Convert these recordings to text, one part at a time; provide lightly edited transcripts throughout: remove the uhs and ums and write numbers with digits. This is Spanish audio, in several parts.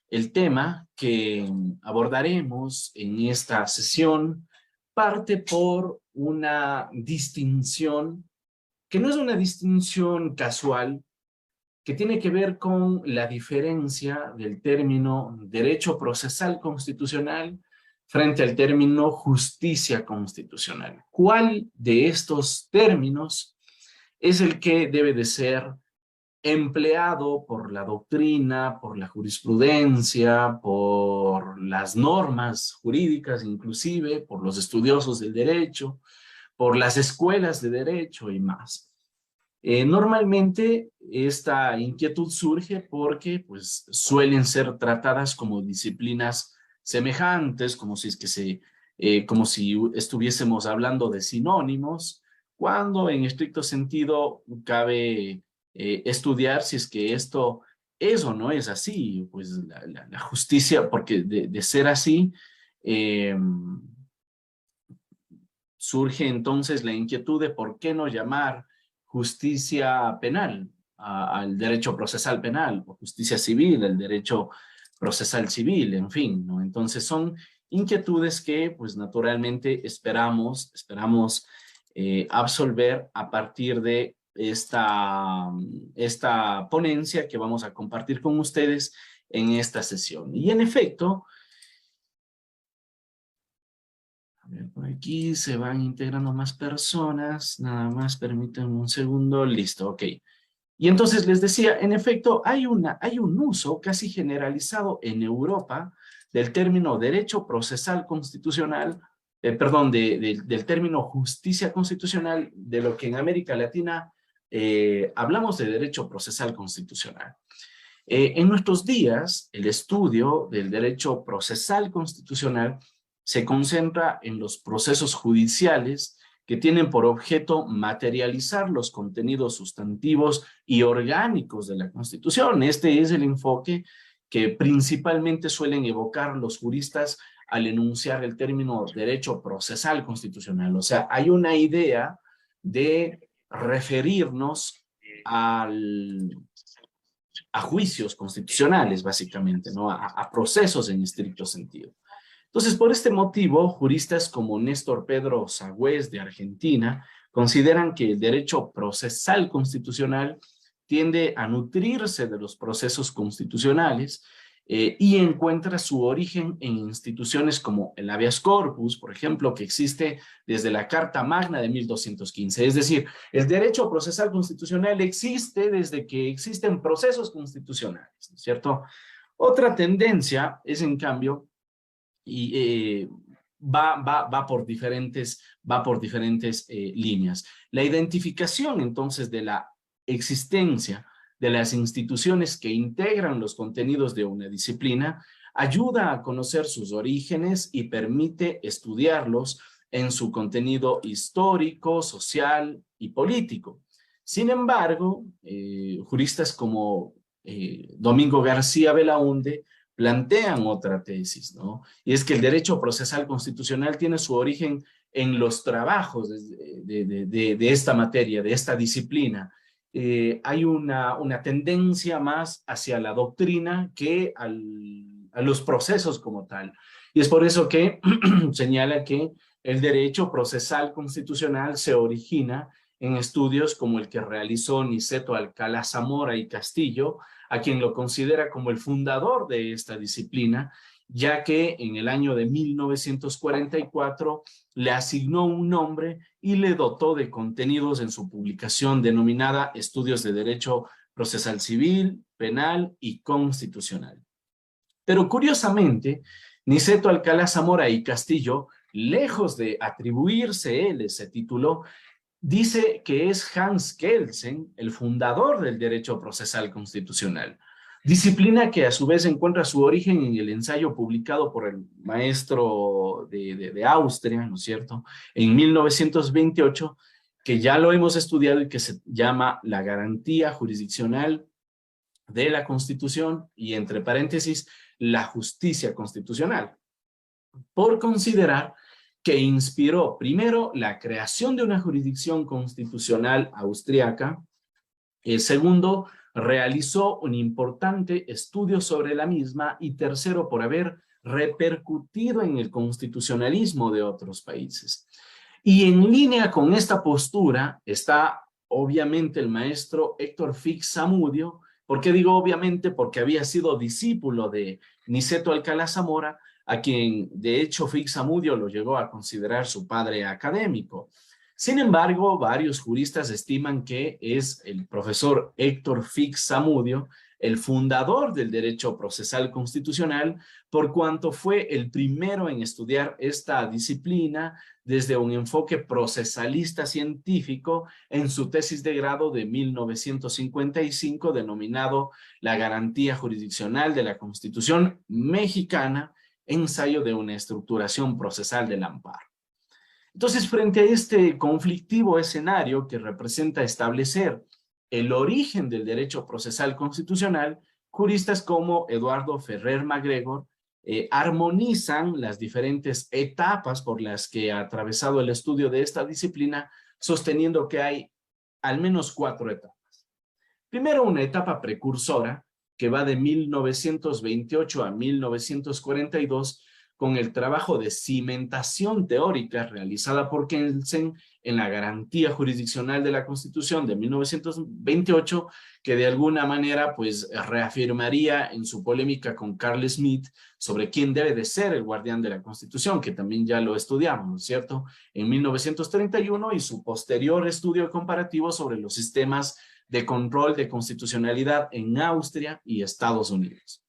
El tema que abordaremos en esta sesión parte por una distinción que no es una distinción casual, que tiene que ver con la diferencia del término derecho procesal constitucional frente al término justicia constitucional. ¿Cuál de estos términos es el que debe de ser empleado por la doctrina, por la jurisprudencia, por las normas jurídicas, inclusive por los estudiosos del derecho, por las escuelas de derecho y más? Normalmente esta inquietud surge porque pues, suelen ser tratadas como disciplinas semejantes, como si, como si estuviésemos hablando de sinónimos, cuando en estricto sentido cabe estudiar si es que esto es o no es así. Pues la justicia, porque de ser así, eh, surge entonces la inquietud de por qué no llamar justicia penal al derecho procesal penal, o justicia civil, el derecho procesal civil, en fin, ¿no? Entonces son inquietudes que, pues naturalmente esperamos absolver a partir de esta ponencia que vamos a compartir con ustedes en esta sesión. Y en efecto, a ver, por aquí se van integrando más personas, nada más permítanme un segundo, listo, ok. Y entonces les decía, en efecto, hay un uso casi generalizado en Europa del término derecho procesal constitucional, perdón, del término justicia constitucional, de lo que en América Latina hablamos de derecho procesal constitucional. En nuestros días, el estudio del derecho procesal constitucional se concentra en los procesos judiciales que tienen por objeto materializar los contenidos sustantivos y orgánicos de la Constitución. Este es el enfoque que principalmente suelen evocar los juristas al enunciar el término derecho procesal constitucional. O sea, hay una idea de referirnos a juicios constitucionales, básicamente, ¿no? A procesos en estricto sentido. Entonces, por este motivo, juristas como Néstor Pedro Sagüez de Argentina consideran que el derecho procesal constitucional tiende a nutrirse de los procesos constitucionales y encuentra su origen en instituciones como el habeas corpus, por ejemplo, que existe desde la Carta Magna de 1215. Es decir, el derecho procesal constitucional existe desde que existen procesos constitucionales, ¿no es cierto? Otra tendencia es, en cambio, y va por diferentes líneas. La identificación, entonces, de la existencia de las instituciones que integran los contenidos de una disciplina ayuda a conocer sus orígenes y permite estudiarlos en su contenido histórico, social y político. Sin embargo, juristas como Domingo García Belaúnde plantean otra tesis, ¿no? Y es que el derecho procesal constitucional tiene su origen en los trabajos de esta materia, de esta disciplina. Hay una tendencia más hacia la doctrina que a los procesos como tal. Y es por eso que señala que el derecho procesal constitucional se origina en estudios como el que realizó Niceto Alcalá Zamora y Castillo, a quien lo considera como el fundador de esta disciplina, ya que en el año de 1944 le asignó un nombre y le dotó de contenidos en su publicación denominada Estudios de Derecho Procesal Civil, Penal y Constitucional. Pero curiosamente, Niceto Alcalá Zamora y Castillo, lejos de atribuirse él ese título, dice que es Hans Kelsen el fundador del derecho procesal constitucional, disciplina que a su vez encuentra su origen en el ensayo publicado por el maestro de Austria, ¿no es cierto?, en 1928, que ya lo hemos estudiado y que se llama La garantía jurisdiccional de la Constitución y, entre paréntesis, la justicia constitucional, por considerar que inspiró primero la creación de una jurisdicción constitucional austriaca, segundo, realizó un importante estudio sobre la misma y tercero, por haber repercutido en el constitucionalismo de otros países. Y en línea con esta postura está obviamente el maestro Héctor Fix Zamudio. ¿Por qué digo obviamente? Porque había sido discípulo de Niceto Alcalá Zamora, a quien de hecho Fix Zamudio lo llegó a considerar su padre académico. Sin embargo, varios juristas estiman que es el profesor Héctor Fix Zamudio el fundador del derecho procesal constitucional, por cuanto fue el primero en estudiar esta disciplina desde un enfoque procesalista científico en su tesis de grado de 1955 denominado La garantía jurisdiccional de la Constitución mexicana, ensayo de una estructuración procesal del amparo. Entonces, frente a este conflictivo escenario que representa establecer el origen del derecho procesal constitucional, juristas como Eduardo Ferrer MacGregor armonizan las diferentes etapas por las que ha atravesado el estudio de esta disciplina, sosteniendo que hay al menos 4 etapas. Primero, una etapa precursora que va de 1928 a 1942, con el trabajo de cimentación teórica realizada por Kelsen en la garantía jurisdiccional de la Constitución de 1928, que de alguna manera pues reafirmaría en su polémica con Carl Smith sobre quién debe de ser el guardián de la Constitución, que también ya lo estudiamos, ¿no es cierto?, en 1931, y su posterior estudio comparativo sobre los sistemas de control de constitucionalidad en Austria y Estados Unidos.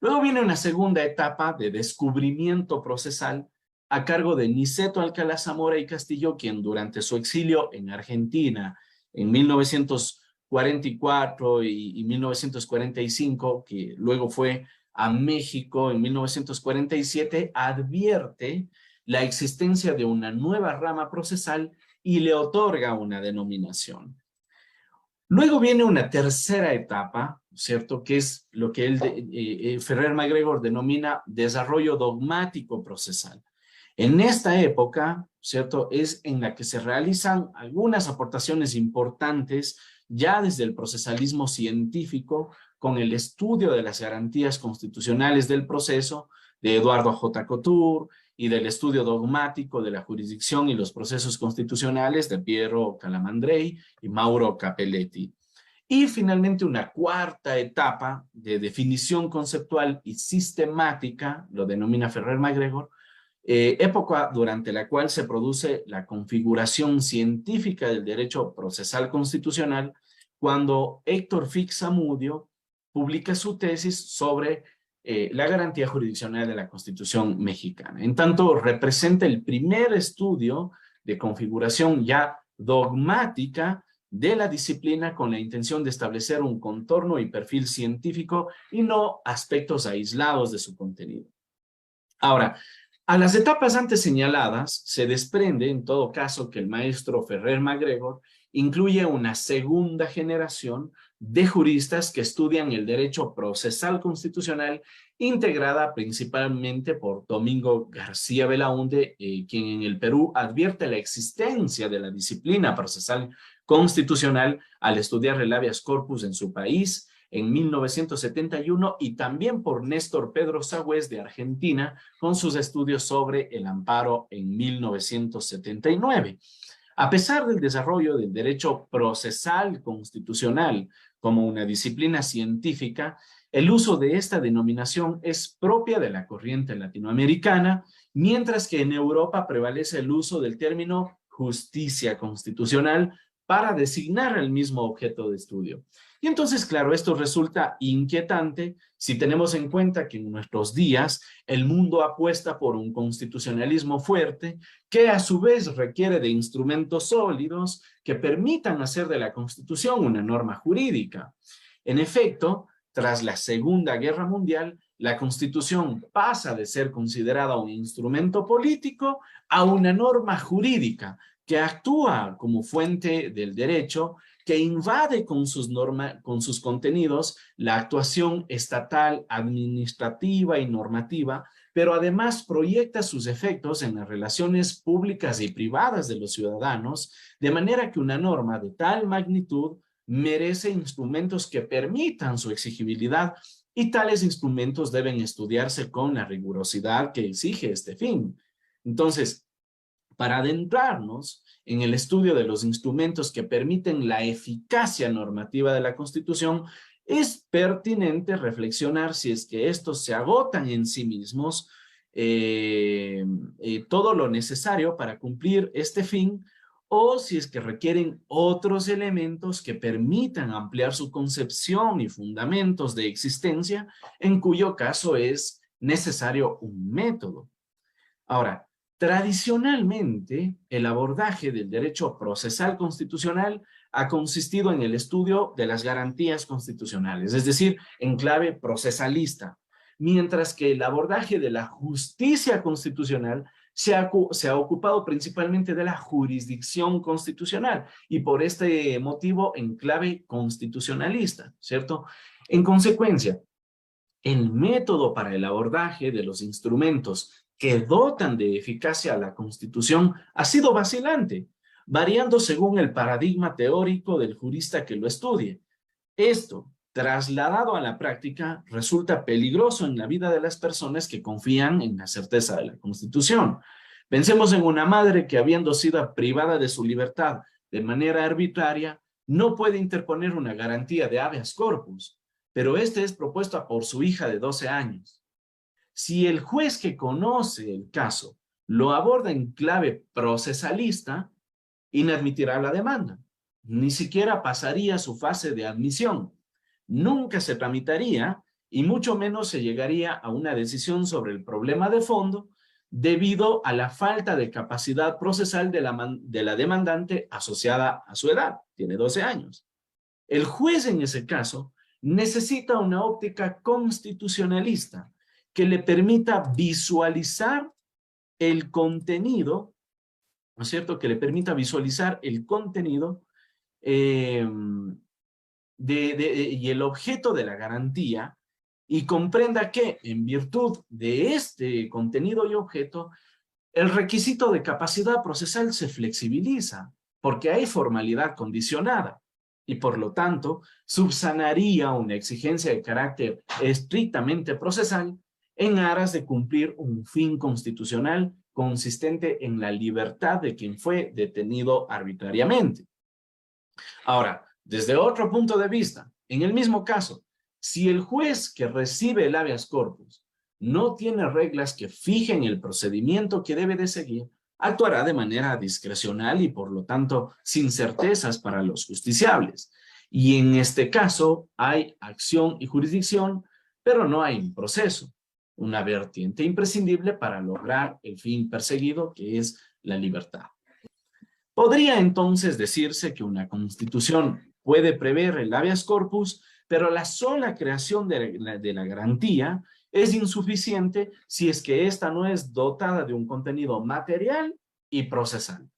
Luego viene una segunda etapa de descubrimiento procesal a cargo de Niceto Alcalá Zamora y Castillo, quien durante su exilio en Argentina en 1944 y 1945, que luego fue a México en 1947, advierte la existencia de una nueva rama procesal y le otorga una denominación. Luego viene una tercera etapa, ¿cierto?, que es lo que Ferrer MacGregor denomina desarrollo dogmático procesal. En esta época, ¿cierto?, es en la que se realizan algunas aportaciones importantes ya desde el procesalismo científico, con el estudio de las garantías constitucionales del proceso de Eduardo J. Couture y del estudio dogmático de la jurisdicción y los procesos constitucionales de Piero Calamandrei y Mauro Capelletti. Y finalmente una cuarta etapa de definición conceptual y sistemática, lo denomina Ferrer MacGregor, época durante la cual se produce la configuración científica del derecho procesal constitucional, cuando Héctor Fix Zamudio publica su tesis sobre la garantía jurisdiccional de la Constitución mexicana. En tanto, representa el primer estudio de configuración ya dogmática de la disciplina, con la intención de establecer un contorno y perfil científico y no aspectos aislados de su contenido. Ahora, a las etapas antes señaladas se desprende en todo caso que el maestro Ferrer MacGregor incluye una segunda generación de juristas que estudian el derecho procesal constitucional, integrada principalmente por Domingo García Belaunde, quien en el Perú advierte la existencia de la disciplina procesal constitucional al estudiar el habeas corpus en su país en 1971, y también por Néstor Pedro Sagüez de Argentina con sus estudios sobre el amparo en 1979. A pesar del desarrollo del derecho procesal constitucional como una disciplina científica, el uso de esta denominación es propia de la corriente latinoamericana, mientras que en Europa prevalece el uso del término justicia constitucional para designar el mismo objeto de estudio. Y entonces, claro, esto resulta inquietante si tenemos en cuenta que en nuestros días el mundo apuesta por un constitucionalismo fuerte, que a su vez requiere de instrumentos sólidos que permitan hacer de la Constitución una norma jurídica. En efecto, tras la Segunda Guerra Mundial, la Constitución pasa de ser considerada un instrumento político a una norma jurídica que actúa como fuente del derecho, que invade con sus contenidos la actuación estatal, administrativa y normativa, pero además proyecta sus efectos en las relaciones públicas y privadas de los ciudadanos, de manera que una norma de tal magnitud merece instrumentos que permitan su exigibilidad y tales instrumentos deben estudiarse con la rigurosidad que exige este fin. Entonces, para adentrarnos en el estudio de los instrumentos que permiten la eficacia normativa de la Constitución, es pertinente reflexionar si es que estos se agotan en sí mismos todo lo necesario para cumplir este fin, o si es que requieren otros elementos que permitan ampliar su concepción y fundamentos de existencia, en cuyo caso es necesario un método. Ahora, tradicionalmente, el abordaje del derecho procesal constitucional ha consistido en el estudio de las garantías constitucionales, es decir, en clave procesalista, mientras que el abordaje de la justicia constitucional se ha ocupado principalmente de la jurisdicción constitucional y por este motivo en clave constitucionalista, ¿cierto? En consecuencia, el método para el abordaje de los instrumentos que dotan de eficacia a la Constitución ha sido vacilante, variando según el paradigma teórico del jurista que lo estudie. Esto, trasladado a la práctica, resulta peligroso en la vida de las personas que confían en la certeza de la Constitución. Pensemos en una madre que, habiendo sido privada de su libertad de manera arbitraria, no puede interponer una garantía de habeas corpus, pero este es propuesto por su hija de 12 años. Si el juez que conoce el caso lo aborda en clave procesalista, inadmitirá la demanda. Ni siquiera pasaría su fase de admisión. Nunca se tramitaría y mucho menos se llegaría a una decisión sobre el problema de fondo debido a la falta de capacidad procesal de la demandante asociada a su edad. Tiene 12 años. El juez en ese caso necesita una óptica constitucionalista que le permita visualizar el contenido, ¿no es cierto? Que le permita visualizar el contenido y el objeto de la garantía y comprenda que en virtud de este contenido y objeto, el requisito de capacidad procesal se flexibiliza porque hay formalidad condicionada y por lo tanto subsanaría una exigencia de carácter estrictamente procesal en aras de cumplir un fin constitucional consistente en la libertad de quien fue detenido arbitrariamente. Ahora, desde otro punto de vista, en el mismo caso, si el juez que recibe el habeas corpus no tiene reglas que fijen el procedimiento que debe de seguir, actuará de manera discrecional y por lo tanto sin certezas para los justiciables. Y en este caso hay acción y jurisdicción, pero no hay un proceso, una vertiente imprescindible para lograr el fin perseguido, que es la libertad. Podría entonces decirse que una constitución puede prever el habeas corpus, pero la sola creación de la garantía es insuficiente si es que ésta no es dotada de un contenido material y procesal.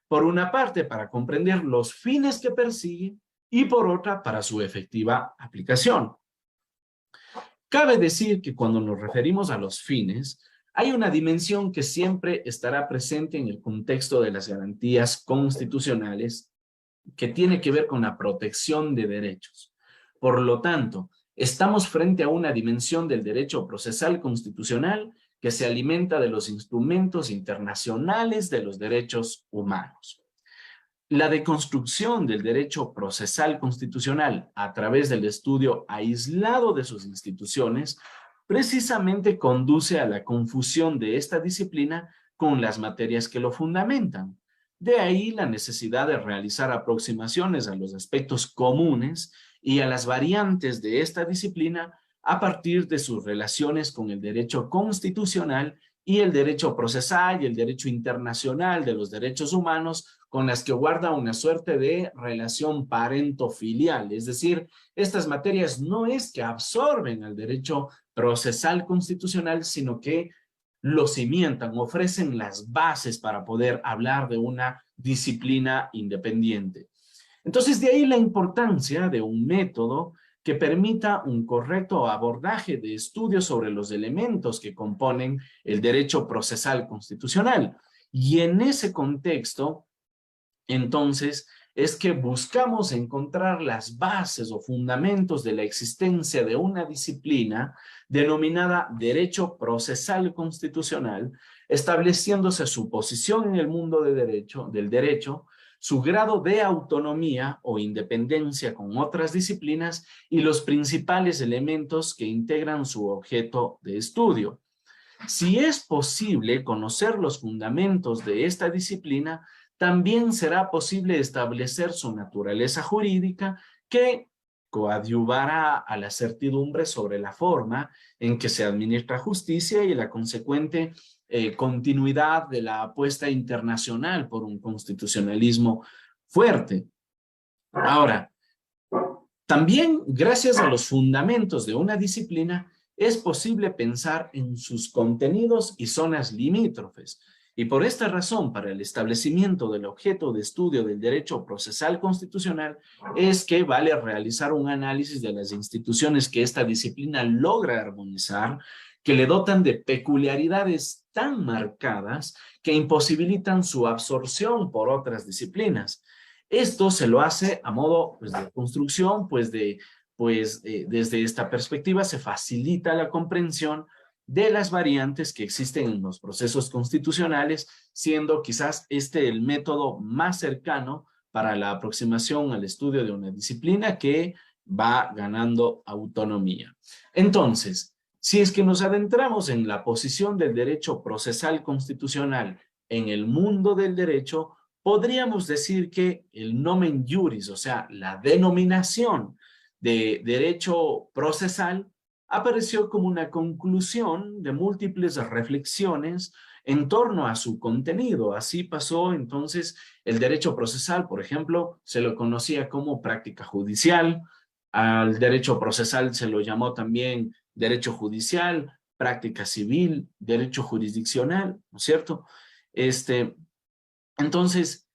Por una parte, para comprender los fines que persigue y por otra, para su efectiva aplicación. Cabe decir que cuando nos referimos a los fines, hay una dimensión que siempre estará presente en el contexto de las garantías constitucionales que tiene que ver con la protección de derechos. Por lo tanto, estamos frente a una dimensión del derecho procesal constitucional que se alimenta de los instrumentos internacionales de los derechos humanos. La deconstrucción del derecho procesal constitucional a través del estudio aislado de sus instituciones precisamente conduce a la confusión de esta disciplina con las materias que lo fundamentan. De ahí la necesidad de realizar aproximaciones a los aspectos comunes y a las variantes de esta disciplina a partir de sus relaciones con el derecho constitucional y el derecho procesal y el derecho internacional de los derechos humanos, con las que guarda una suerte de relación parento-filial. Es decir, estas materias no es que absorben al derecho procesal constitucional, sino que lo cimientan, ofrecen las bases para poder hablar de una disciplina independiente. Entonces, de ahí la importancia de un método que permita un correcto abordaje de estudios sobre los elementos que componen el derecho procesal constitucional. Y en ese contexto, entonces, es que buscamos encontrar las bases o fundamentos de la existencia de una disciplina denominada Derecho Procesal Constitucional, estableciéndose su posición en el mundo del derecho, su grado de autonomía o independencia con otras disciplinas y los principales elementos que integran su objeto de estudio. Si es posible conocer los fundamentos de esta disciplina, también será posible establecer su naturaleza jurídica que coadyuvará a la certidumbre sobre la forma en que se administra justicia y la consecuente continuidad de la apuesta internacional por un constitucionalismo fuerte. Ahora, también gracias a los fundamentos de una disciplina es posible pensar en sus contenidos y zonas limítrofes. Y por esta razón, para el establecimiento del objeto de estudio del derecho procesal constitucional, es que vale realizar un análisis de las instituciones que esta disciplina logra armonizar, que le dotan de peculiaridades tan marcadas que imposibilitan su absorción por otras disciplinas. Esto se lo hace a modo de construcción, desde esta perspectiva se facilita la comprensión de las variantes que existen en los procesos constitucionales, siendo quizás este el método más cercano para la aproximación al estudio de una disciplina que va ganando autonomía. Entonces, si es que nos adentramos en la posición del derecho procesal constitucional en el mundo del derecho, podríamos decir que el nomen juris, o sea, la denominación de derecho procesal, apareció como una conclusión de múltiples reflexiones en torno a su contenido. Así pasó entonces el derecho procesal, por ejemplo, se lo conocía como práctica judicial, al derecho procesal se lo llamó también derecho judicial, práctica civil, derecho jurisdiccional, ¿no es cierto? Entonces,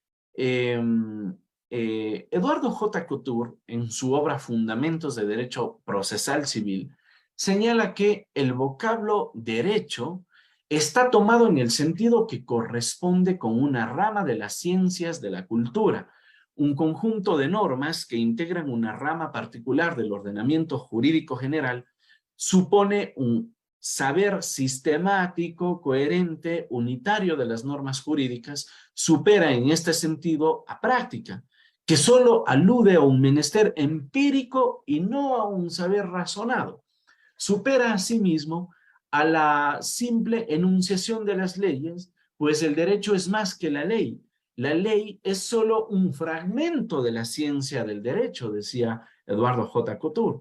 Eduardo J. Couture, en su obra Fundamentos de Derecho Procesal Civil, señala que el vocablo derecho está tomado en el sentido que corresponde con una rama de las ciencias de la cultura, un conjunto de normas que integran una rama particular del ordenamiento jurídico general, supone un saber sistemático, coherente, unitario de las normas jurídicas, supera en este sentido a práctica, que solo alude a un menester empírico y no a un saber razonado. Supera asimismo a la simple enunciación de las leyes, pues el derecho es más que la ley. La ley es solo un fragmento de la ciencia del derecho, decía Eduardo J. Couture.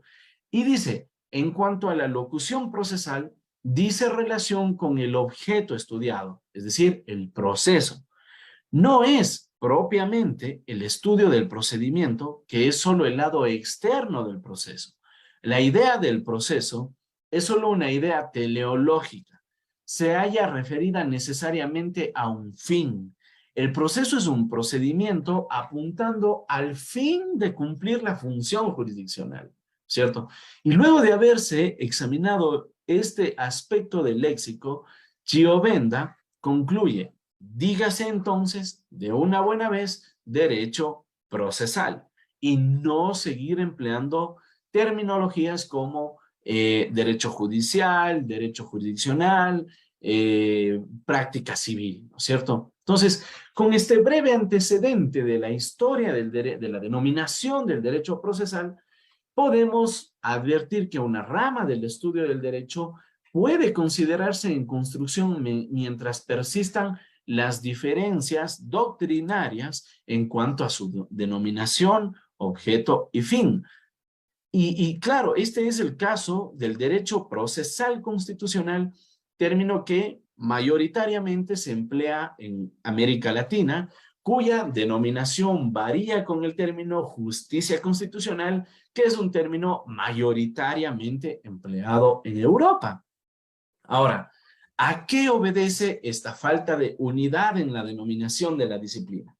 Y dice, en cuanto a la locución procesal, dice relación con el objeto estudiado, es decir, el proceso. No es propiamente el estudio del procedimiento, que es solo el lado externo del proceso. La idea del proceso es solo una idea teleológica. Se halla referida necesariamente a un fin. El proceso es un procedimiento apuntando al fin de cumplir la función jurisdiccional, ¿cierto? Y luego de haberse examinado este aspecto del léxico, Chiovenda concluye: dígase entonces, de una buena vez, derecho procesal y no seguir empleando terminologías como derecho judicial, derecho jurisdiccional, práctica civil, ¿no es cierto? Entonces, con este breve antecedente de la historia de la denominación del derecho procesal, podemos advertir que una rama del estudio del derecho puede considerarse en construcción mientras persistan las diferencias doctrinarias en cuanto a su denominación, objeto y fin. Y claro, este es el caso del derecho procesal constitucional, término que mayoritariamente se emplea en América Latina, cuya denominación varía con el término justicia constitucional, que es un término mayoritariamente empleado en Europa. Ahora, ¿a qué obedece esta falta de unidad en la denominación de la disciplina?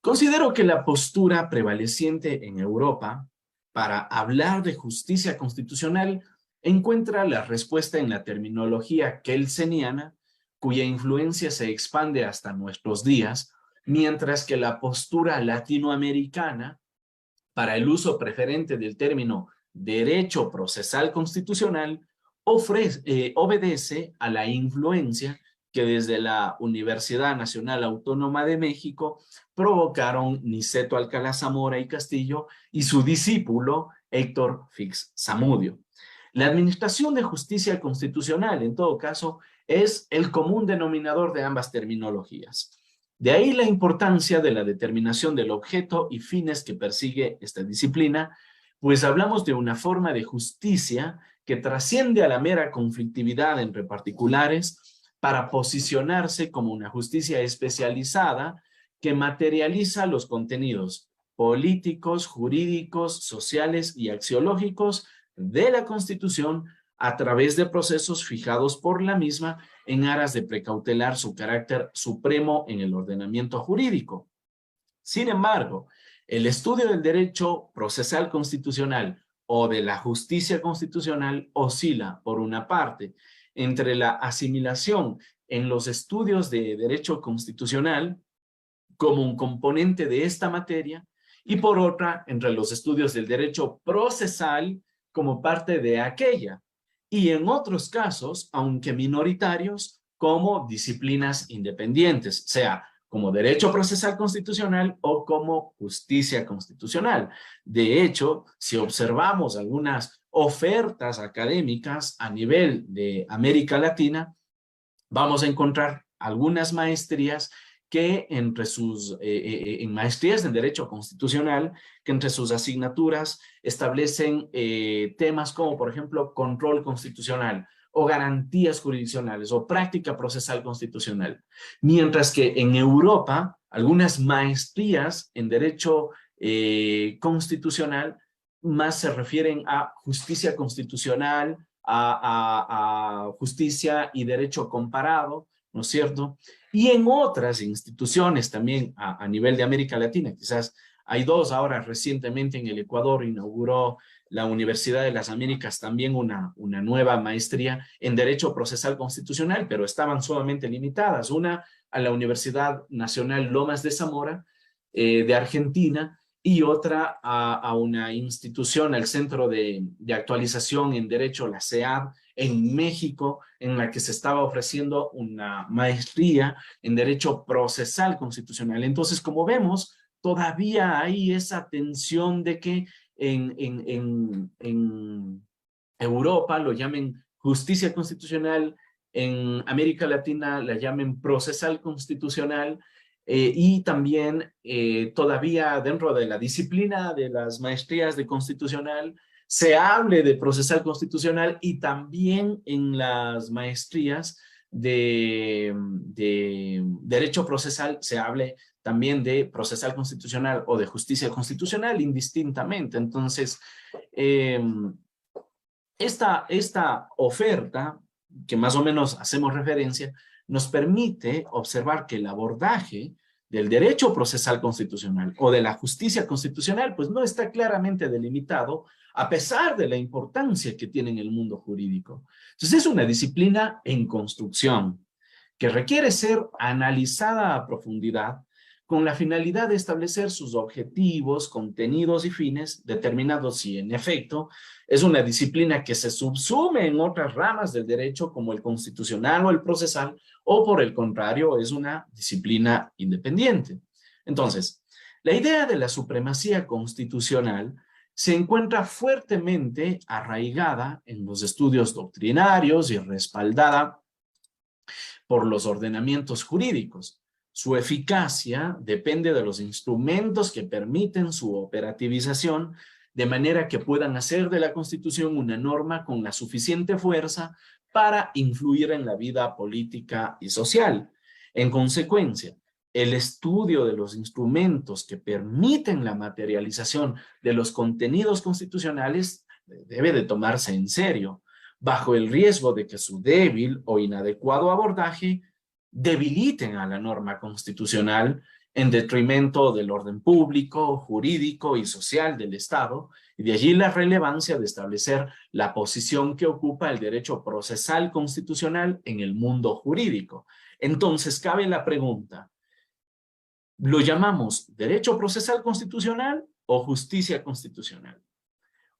Considero que la postura prevaleciente en Europa para hablar de justicia constitucional encuentra la respuesta en la terminología kelseniana, cuya influencia se expande hasta nuestros días, mientras que la postura latinoamericana para el uso preferente del término derecho procesal constitucional obedece a la influencia que desde la Universidad Nacional Autónoma de México provocaron Niceto Alcalá Zamora y Castillo y su discípulo Héctor Fix Zamudio. La Administración de Justicia Constitucional, en todo caso, es el común denominador de ambas terminologías. De ahí la importancia de la determinación del objeto y fines que persigue esta disciplina, pues hablamos de una forma de justicia que trasciende a la mera conflictividad entre particulares para posicionarse como una justicia especializada que materializa los contenidos políticos, jurídicos, sociales y axiológicos de la Constitución a través de procesos fijados por la misma en aras de precautelar su carácter supremo en el ordenamiento jurídico. Sin embargo, el estudio del derecho procesal constitucional o de la justicia constitucional oscila, por una parte, entre la asimilación en los estudios de derecho constitucional como un componente de esta materia y por otra, entre los estudios del derecho procesal como parte de aquella, y en otros casos, aunque minoritarios, como disciplinas independientes, sea como derecho procesal constitucional o como justicia constitucional. De hecho, si observamos algunas ofertas académicas a nivel de América Latina, vamos a encontrar algunas maestrías que entre sus, en maestrías en Derecho Constitucional, que entre sus asignaturas establecen temas como, por ejemplo, control constitucional, o garantías jurisdiccionales, o práctica procesal constitucional. Mientras que en Europa, algunas maestrías en Derecho Constitucional más se refieren a justicia constitucional, a justicia y derecho comparado, ¿no es cierto? Y en otras instituciones también a nivel de América Latina, quizás hay dos ahora recientemente en el Ecuador, inauguró la Universidad de las Américas también una nueva maestría en Derecho Procesal Constitucional, pero estaban sumamente limitadas. Una a la Universidad Nacional Lomas de Zamora, de Argentina, y otra a una institución, al Centro de Actualización en Derecho, la CEAD, en México, en la que se estaba ofreciendo una maestría en Derecho Procesal Constitucional. Entonces, como vemos, todavía hay esa tensión de que en Europa lo llamen justicia constitucional, en América Latina la llamen procesal constitucional, y también todavía dentro de la disciplina de las maestrías de constitucional se hable de procesal constitucional y también en las maestrías de derecho procesal se hable también de procesal constitucional o de justicia constitucional indistintamente. Entonces, esta oferta, que más o menos hacemos referencia, nos permite observar que el abordaje del derecho procesal constitucional o de la justicia constitucional, pues no está claramente delimitado a pesar de la importancia que tiene en el mundo jurídico. Entonces es una disciplina en construcción que requiere ser analizada a profundidad con la finalidad de establecer sus objetivos, contenidos y fines determinados si en efecto es una disciplina que se subsume en otras ramas del derecho como el constitucional o el procesal, o por el contrario es una disciplina independiente. Entonces, la idea de la supremacía constitucional se encuentra fuertemente arraigada en los estudios doctrinarios y respaldada por los ordenamientos jurídicos. Su eficacia depende de los instrumentos que permiten su operativización, de manera que puedan hacer de la Constitución una norma con la suficiente fuerza para influir en la vida política y social. En consecuencia, el estudio de los instrumentos que permiten la materialización de los contenidos constitucionales debe de tomarse en serio, bajo el riesgo de que su débil o inadecuado abordaje debiliten a la norma constitucional en detrimento del orden público, jurídico y social del Estado, y de allí la relevancia de establecer la posición que ocupa el derecho procesal constitucional en el mundo jurídico. Entonces cabe la pregunta, Lo llamamos derecho procesal constitucional o justicia constitucional.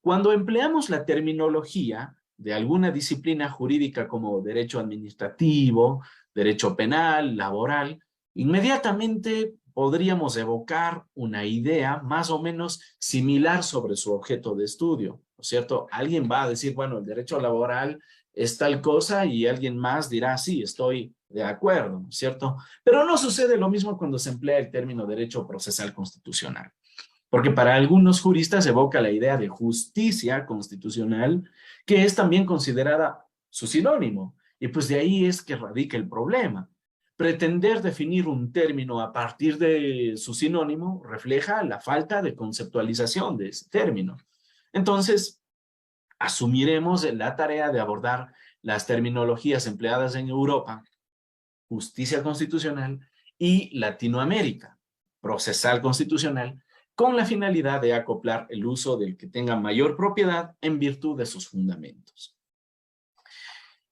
Cuando empleamos la terminología de alguna disciplina jurídica como derecho administrativo, derecho penal, laboral, inmediatamente podríamos evocar una idea más o menos similar sobre su objeto de estudio, ¿no es cierto? Alguien va a decir, bueno, el derecho laboral es tal cosa y alguien más dirá, sí, estoy de acuerdo, ¿no es cierto? Pero no sucede lo mismo cuando se emplea el término derecho procesal constitucional. Porque para algunos juristas evoca la idea de justicia constitucional, que es también considerada su sinónimo. Y pues de ahí es que radica el problema. Pretender definir un término a partir de su sinónimo refleja la falta de conceptualización de ese término. Entonces, asumiremos la tarea de abordar las terminologías empleadas en Europa, justicia constitucional, y Latinoamérica, procesal constitucional, con la finalidad de acoplar el uso del que tenga mayor propiedad en virtud de sus fundamentos.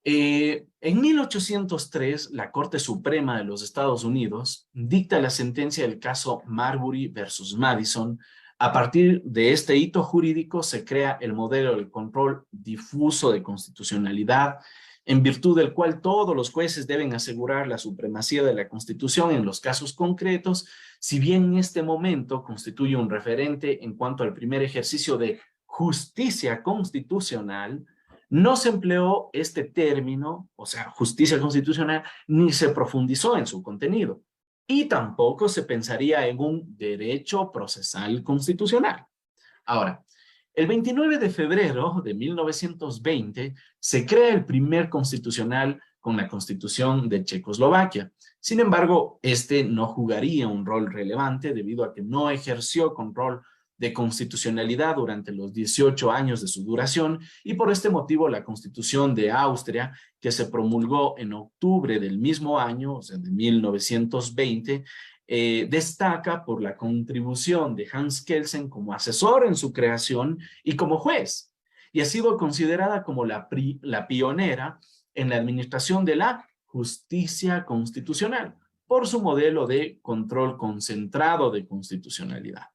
En 1803, la Corte Suprema de los Estados Unidos dicta la sentencia del caso Marbury versus Madison. A partir de este hito jurídico se crea el modelo del control difuso de constitucionalidad, en virtud del cual todos los jueces deben asegurar la supremacía de la Constitución en los casos concretos, si bien en este momento constituye un referente en cuanto al primer ejercicio de justicia constitucional. No se empleó este término, o sea, justicia constitucional, ni se profundizó en su contenido. Y tampoco se pensaría en un derecho procesal constitucional. Ahora, el 29 de febrero de 1920 se crea el primer constitucional con la Constitución de Checoslovaquia. Sin embargo, este no jugaría un rol relevante debido a que no ejerció control de constitucionalidad durante los 18 años de su duración, y por este motivo la Constitución de Austria, que se promulgó en octubre del mismo año, o sea, de 1920, destaca por la contribución de Hans Kelsen como asesor en su creación y como juez, y ha sido considerada como la pionera en la administración de la justicia constitucional, por su modelo de control concentrado de constitucionalidad.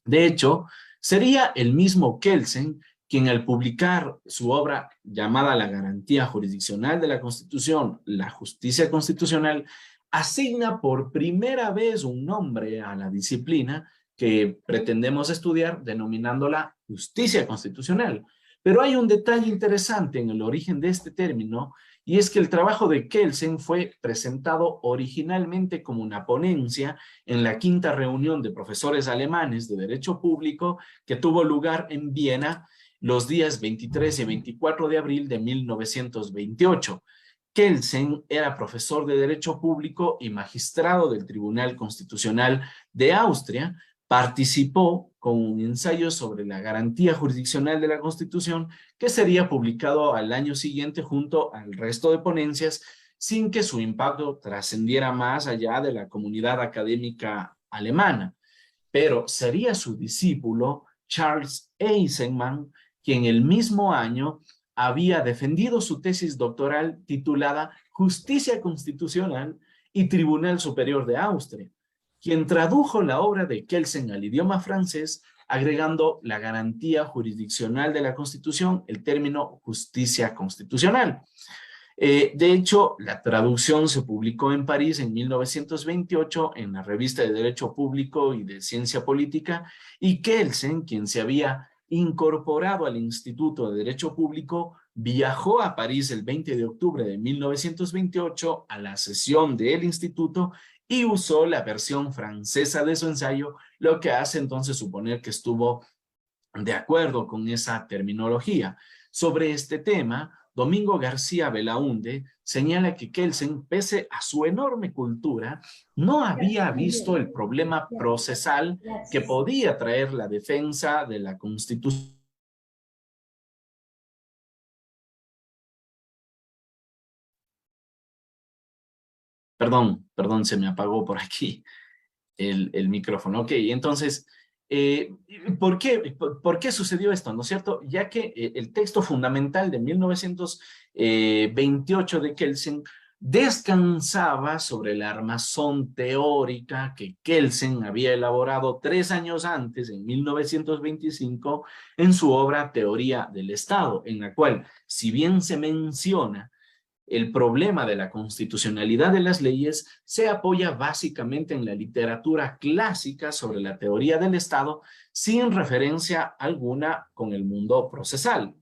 De hecho, sería el mismo Kelsen quien al publicar su obra llamada La garantía jurisdiccional de la Constitución, la justicia constitucional, asigna por primera vez un nombre a la disciplina que pretendemos estudiar, denominándola justicia constitucional. Pero hay un detalle interesante en el origen de este término, y es que el trabajo de Kelsen fue presentado originalmente como una ponencia en la quinta reunión de profesores alemanes de Derecho Público que tuvo lugar en Viena los días 23 y 24 de abril de 1928. Kelsen era profesor de Derecho Público y magistrado del Tribunal Constitucional de Austria. Participó con un ensayo sobre la garantía jurisdiccional de la Constitución que sería publicado al año siguiente junto al resto de ponencias, sin que su impacto trascendiera más allá de la comunidad académica alemana. Pero sería su discípulo Charles Eisenman quien el mismo año había defendido su tesis doctoral titulada Justicia Constitucional y Tribunal Superior de Austria, quien tradujo la obra de Kelsen al idioma francés, agregando la garantía jurisdiccional de la Constitución, el término justicia constitucional. De hecho, la traducción se publicó en París en 1928 en la revista de Derecho Público y de Ciencia Política, y Kelsen, quien se había incorporado al Instituto de Derecho Público, viajó a París el 20 de octubre de 1928 a la sesión del instituto y usó la versión francesa de su ensayo, lo que hace entonces suponer que estuvo de acuerdo con esa terminología. Sobre este tema, Domingo García Belaúnde señala que Kelsen, pese a su enorme cultura, no había visto el problema procesal que podía traer la defensa de la Constitución. Perdón, se me apagó por aquí el micrófono. Ok, entonces, eh, ¿por qué sucedió esto? ¿No es cierto? Ya que el texto fundamental de 1928 de Kelsen descansaba sobre la armazón teórica que Kelsen había elaborado 3 años antes, en 1925, en su obra Teoría del Estado, en la cual, si bien se menciona el problema de la constitucionalidad de las leyes, se apoya básicamente en la literatura clásica sobre la teoría del Estado, sin referencia alguna con el mundo procesal.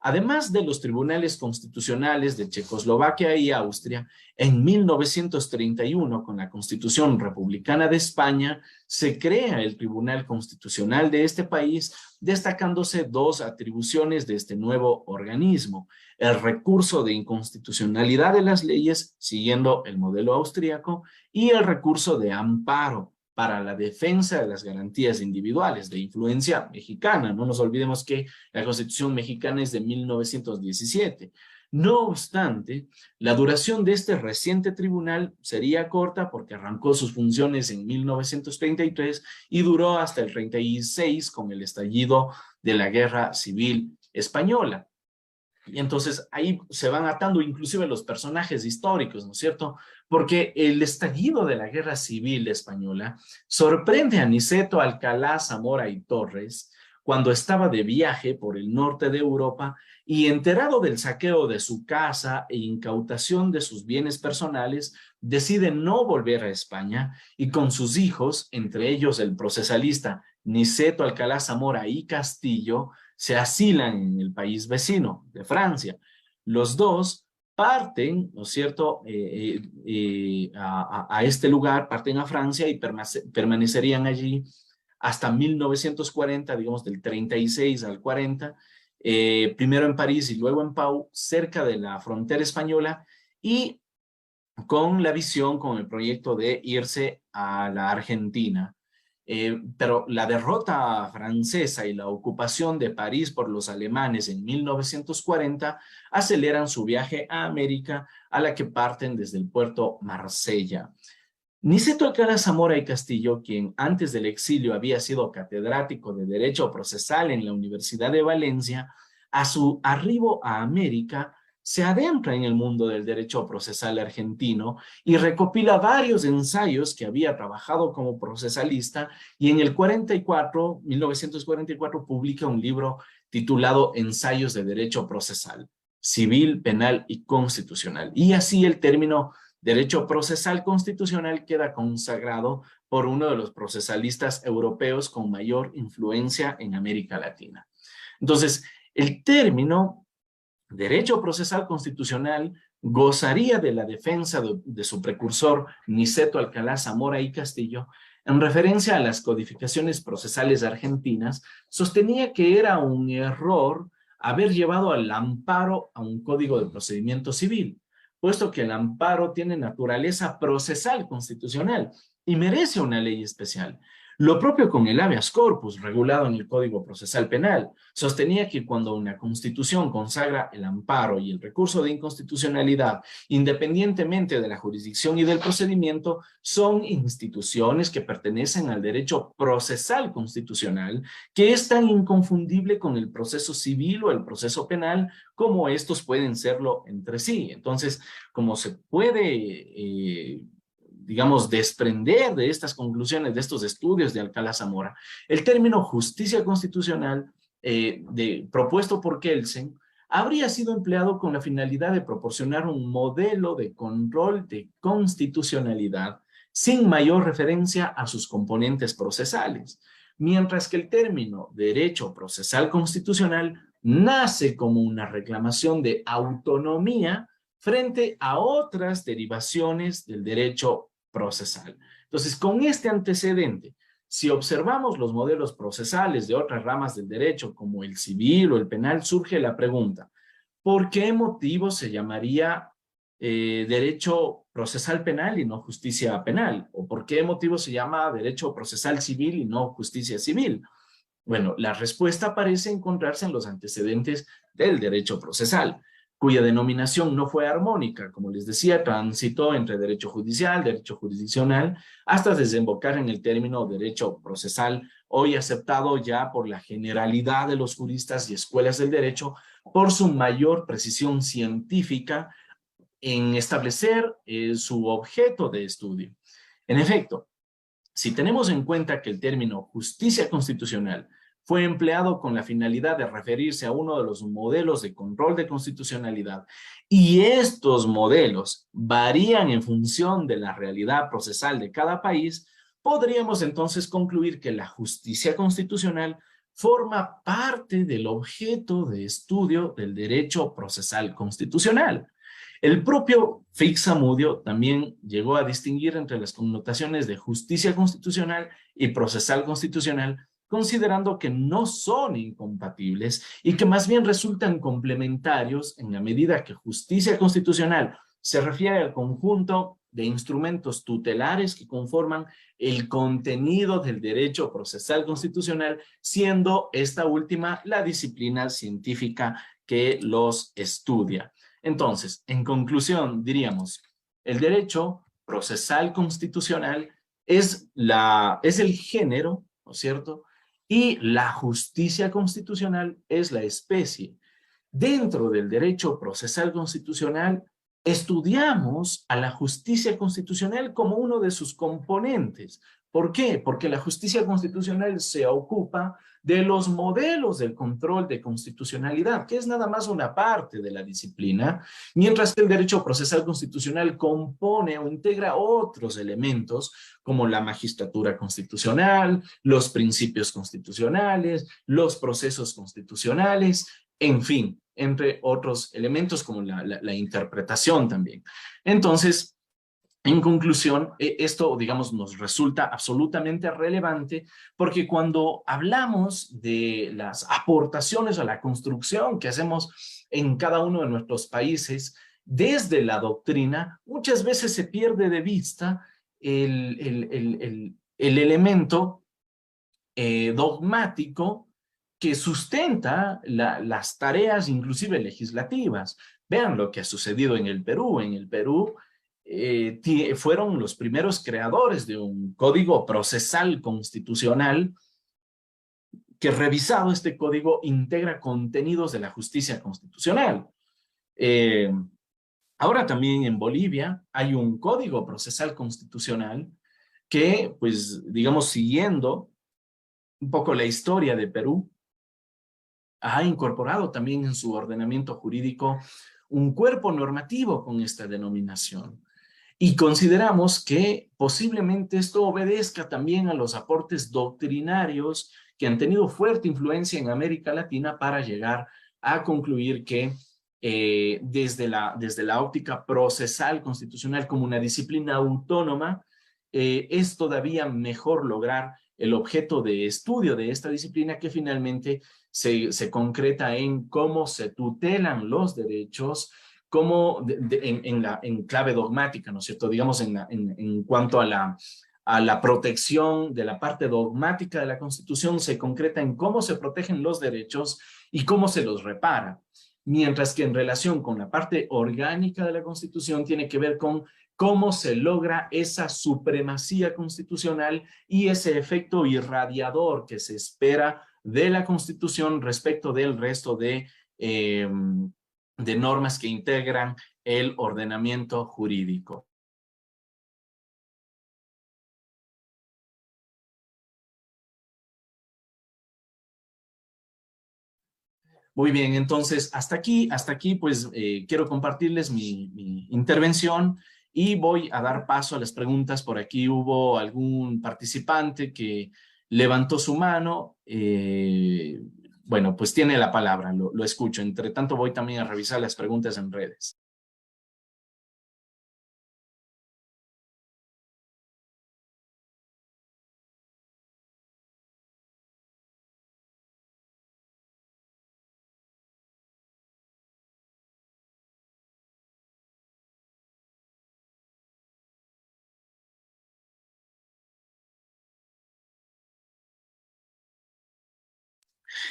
Además de los tribunales constitucionales de Checoslovaquia y Austria, en 1931, con la Constitución Republicana de España, se crea el Tribunal Constitucional de este país, destacándose 2 atribuciones de este nuevo organismo: el recurso de inconstitucionalidad de las leyes, siguiendo el modelo austríaco, y el recurso de amparo para la defensa de las garantías individuales, de influencia mexicana. No nos olvidemos que la Constitución mexicana es de 1917. No obstante, la duración de este reciente tribunal sería corta porque arrancó sus funciones en 1933 y duró hasta el 36 con el estallido de la Guerra Civil Española. Y entonces ahí se van atando inclusive los personajes históricos, ¿no es cierto? Porque el estallido de la Guerra Civil Española sorprende a Niceto Alcalá Zamora y Torres cuando estaba de viaje por el norte de Europa y, enterado del saqueo de su casa e incautación de sus bienes personales, decide no volver a España y con sus hijos, entre ellos el procesalista Niceto Alcalá Zamora y Castillo, se asilan en el país vecino de Francia. Los dos parten, ¿no es cierto?, a este lugar, parten a Francia y permanecerían allí hasta 1940, digamos del 36 al 40, primero en París y luego en Pau, cerca de la frontera española, y con la visión, con el proyecto de irse a la Argentina. Pero la derrota francesa y la ocupación de París por los alemanes en 1940 aceleran su viaje a América, a la que parten desde el puerto Marsella. Niceto Alcalá Zamora y Castillo, quien antes del exilio había sido catedrático de Derecho Procesal en la Universidad de Valencia, a su arribo a América se adentra en el mundo del derecho procesal argentino y recopila varios ensayos que había trabajado como procesalista, y en el 1944 publica un libro titulado Ensayos de Derecho Procesal, Civil, Penal y Constitucional. Y así el término derecho procesal constitucional queda consagrado por uno de los procesalistas europeos con mayor influencia en América Latina. Entonces, el término derecho procesal constitucional gozaría de la defensa de su precursor Niceto Alcalá Zamora y Castillo. En referencia a las codificaciones procesales argentinas, sostenía que era un error haber llevado al amparo a un código de procedimiento civil, puesto que el amparo tiene naturaleza procesal constitucional y merece una ley especial. Lo propio con el habeas corpus, regulado en el Código Procesal Penal. Sostenía que cuando una constitución consagra el amparo y el recurso de inconstitucionalidad, independientemente de la jurisdicción y del procedimiento, son instituciones que pertenecen al derecho procesal constitucional, que es tan inconfundible con el proceso civil o el proceso penal como estos pueden serlo entre sí. Entonces, como se puede digamos, desprender de estas conclusiones, de estos estudios de Alcalá Zamora, el término justicia constitucional propuesto por Kelsen habría sido empleado con la finalidad de proporcionar un modelo de control de constitucionalidad sin mayor referencia a sus componentes procesales, mientras que el término derecho procesal constitucional nace como una reclamación de autonomía frente a otras derivaciones del derecho procesal. Entonces, con este antecedente, si observamos los modelos procesales de otras ramas del derecho, como el civil o el penal, surge la pregunta: ¿por qué motivo se llamaría derecho procesal penal y no justicia penal? ¿O por qué motivo se llama derecho procesal civil y no justicia civil? Bueno, la respuesta parece encontrarse en los antecedentes del derecho procesal, cuya denominación no fue armónica. Como les decía, transitó entre derecho judicial, derecho jurisdiccional, hasta desembocar en el término derecho procesal, hoy aceptado ya por la generalidad de los juristas y escuelas del derecho por su mayor precisión científica, en establecer su objeto de estudio. En efecto, si tenemos en cuenta que el término justicia constitucional fue empleado con la finalidad de referirse a uno de los modelos de control de constitucionalidad y estos modelos varían en función de la realidad procesal de cada país, podríamos entonces concluir que la justicia constitucional forma parte del objeto de estudio del derecho procesal constitucional. El propio Fix-Zamudio también llegó a distinguir entre las connotaciones de justicia constitucional y procesal constitucional, considerando que no son incompatibles y que más bien resultan complementarios en la medida que justicia constitucional se refiere al conjunto de instrumentos tutelares que conforman el contenido del derecho procesal constitucional, siendo esta última la disciplina científica que los estudia. Entonces, en conclusión, diríamos, el derecho procesal constitucional es el género, ¿no es cierto? Y la justicia constitucional es la especie. Dentro del derecho procesal constitucional, estudiamos a la justicia constitucional como uno de sus componentes. ¿Por qué? Porque la justicia constitucional se ocupa de los modelos del control de constitucionalidad, que es nada más una parte de la disciplina, mientras que el derecho procesal constitucional compone o integra otros elementos como la magistratura constitucional, los principios constitucionales, los procesos constitucionales, en fin, entre otros elementos como la interpretación también. Entonces, en conclusión, esto, digamos, nos resulta absolutamente relevante porque cuando hablamos de las aportaciones a la construcción que hacemos en cada uno de nuestros países, desde la doctrina, muchas veces se pierde de vista el elemento dogmático que sustenta las tareas inclusive legislativas. Vean lo que ha sucedido en el Perú. En el Perú fueron los primeros creadores de un código procesal constitucional que, revisado este código, integra contenidos de la justicia constitucional. Ahora también en Bolivia hay un código procesal constitucional que, pues, digamos, siguiendo un poco la historia de Perú, ha incorporado también en su ordenamiento jurídico un cuerpo normativo con esta denominación. Y consideramos que posiblemente esto obedezca también a los aportes doctrinarios que han tenido fuerte influencia en América Latina para llegar a concluir que desde la óptica procesal constitucional como una disciplina autónoma, es todavía mejor lograr el objeto de estudio de esta disciplina que finalmente se concreta en cómo se tutelan los derechos, cómo en clave dogmática, ¿no es cierto? Digamos en cuanto a la protección de la parte dogmática de la Constitución, se concreta en cómo se protegen los derechos y cómo se los repara. Mientras que en relación con la parte orgánica de la Constitución tiene que ver con cómo se logra esa supremacía constitucional y ese efecto irradiador que se espera de la Constitución respecto del resto de normas que integran el ordenamiento jurídico. Muy bien, entonces hasta aquí pues quiero compartirles mi intervención y voy a dar paso a las preguntas. Por aquí hubo algún participante que levantó su mano. Bueno, pues tiene la palabra, lo escucho. Entre tanto voy también a revisar las preguntas en redes.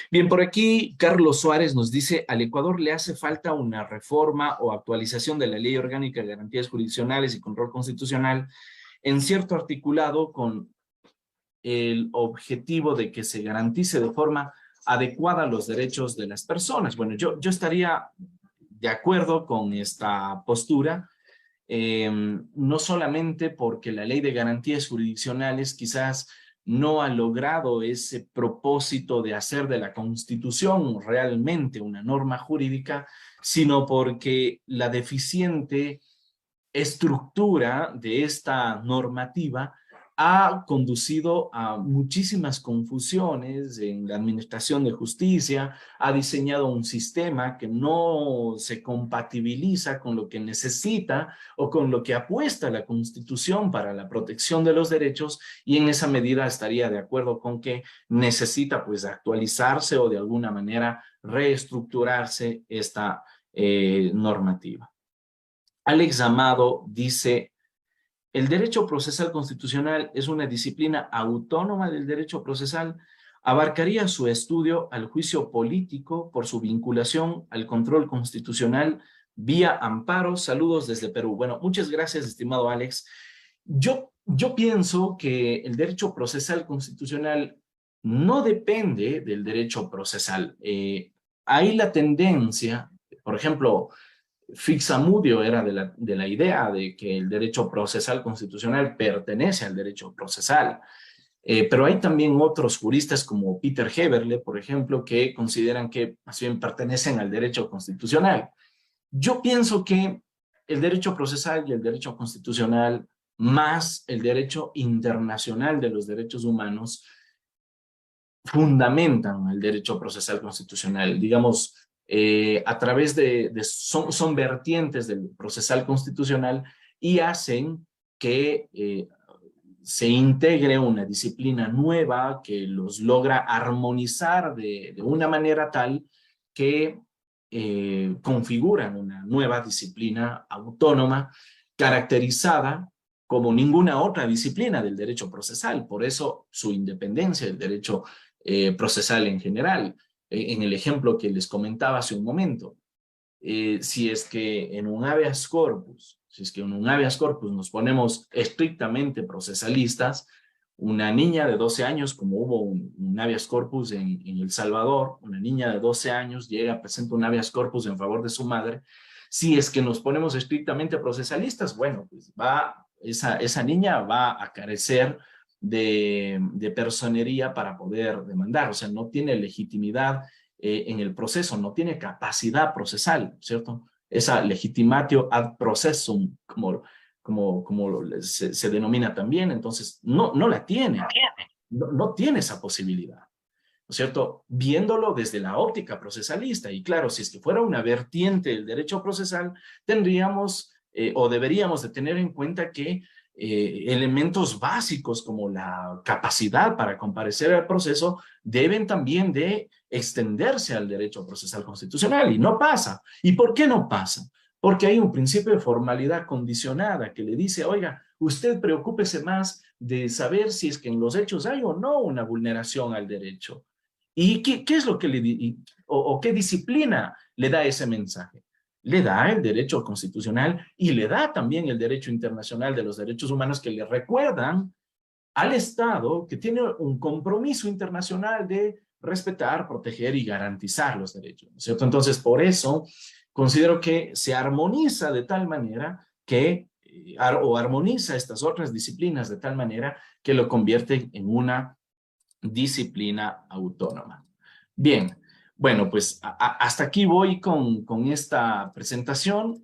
Bien, por aquí Carlos Suárez nos dice, al Ecuador le hace falta una reforma o actualización de la Ley Orgánica de Garantías Jurisdiccionales y Control Constitucional en cierto articulado con el objetivo de que se garantice de forma adecuada los derechos de las personas. Bueno, yo estaría de acuerdo con esta postura, no solamente porque la Ley de Garantías Jurisdiccionales quizás no ha logrado ese propósito de hacer de la Constitución realmente una norma jurídica, sino porque la deficiente estructura de esta normativa ha conducido a muchísimas confusiones en la administración de justicia, ha diseñado un sistema que no se compatibiliza con lo que necesita o con lo que apuesta la Constitución para la protección de los derechos, y en esa medida estaría de acuerdo con que necesita pues actualizarse o de alguna manera reestructurarse esta normativa. Alex Amado dice: el derecho procesal constitucional es una disciplina autónoma del derecho procesal. Abarcaría su estudio al juicio político por su vinculación al control constitucional vía amparo. Saludos desde Perú. Bueno, muchas gracias, estimado Alex. Yo pienso que el derecho procesal constitucional no depende del derecho procesal. Hay la tendencia, por ejemplo, Fixamudio era de la idea de que el derecho procesal constitucional pertenece al derecho procesal. Pero hay también otros juristas como Peter Heberle, por ejemplo, que consideran que más bien pertenecen al derecho constitucional. Yo pienso que el derecho procesal y el derecho constitucional, más el derecho internacional de los derechos humanos, fundamentan el derecho procesal constitucional. Digamos, a través son vertientes del procesal constitucional y hacen que se integre una disciplina nueva que los logra armonizar de una manera tal que configuran una nueva disciplina autónoma caracterizada como ninguna otra disciplina del derecho procesal. Por eso su independencia del derecho procesal en general. En el ejemplo que les comentaba hace un momento, si es que en un habeas corpus, nos ponemos estrictamente procesalistas, una niña de 12 años, como hubo un habeas corpus en El Salvador, una niña de 12 años llega, presenta un habeas corpus en favor de su madre. Si es que nos ponemos estrictamente procesalistas, bueno, pues esa niña va a carecer de personería para poder demandar, o sea, no tiene legitimidad en el proceso, no tiene capacidad procesal, ¿cierto? Esa legitimatio ad processum, como se denomina también, entonces no la tiene, no tiene esa posibilidad, ¿no es cierto? Viéndolo desde la óptica procesalista, y claro, si es que fuera una vertiente del derecho procesal, tendríamos o deberíamos de tener en cuenta que elementos básicos como la capacidad para comparecer al proceso deben también de extenderse al derecho procesal constitucional, y no pasa. ¿Y por qué no pasa? Porque hay un principio de formalidad condicionada que le dice: oiga, usted preocúpese más de saber si es que en los hechos hay o no una vulneración al derecho. ¿Y qué es lo que o qué disciplina le da ese mensaje? Le da el derecho constitucional y le da también el derecho internacional de los derechos humanos, que le recuerdan al Estado que tiene un compromiso internacional de respetar, proteger y garantizar los derechos, ¿no es cierto? Entonces, por eso considero que se armoniza de tal manera que, o armoniza estas otras disciplinas de tal manera que lo convierte en una disciplina autónoma. Bien, bueno, pues hasta aquí voy con esta presentación.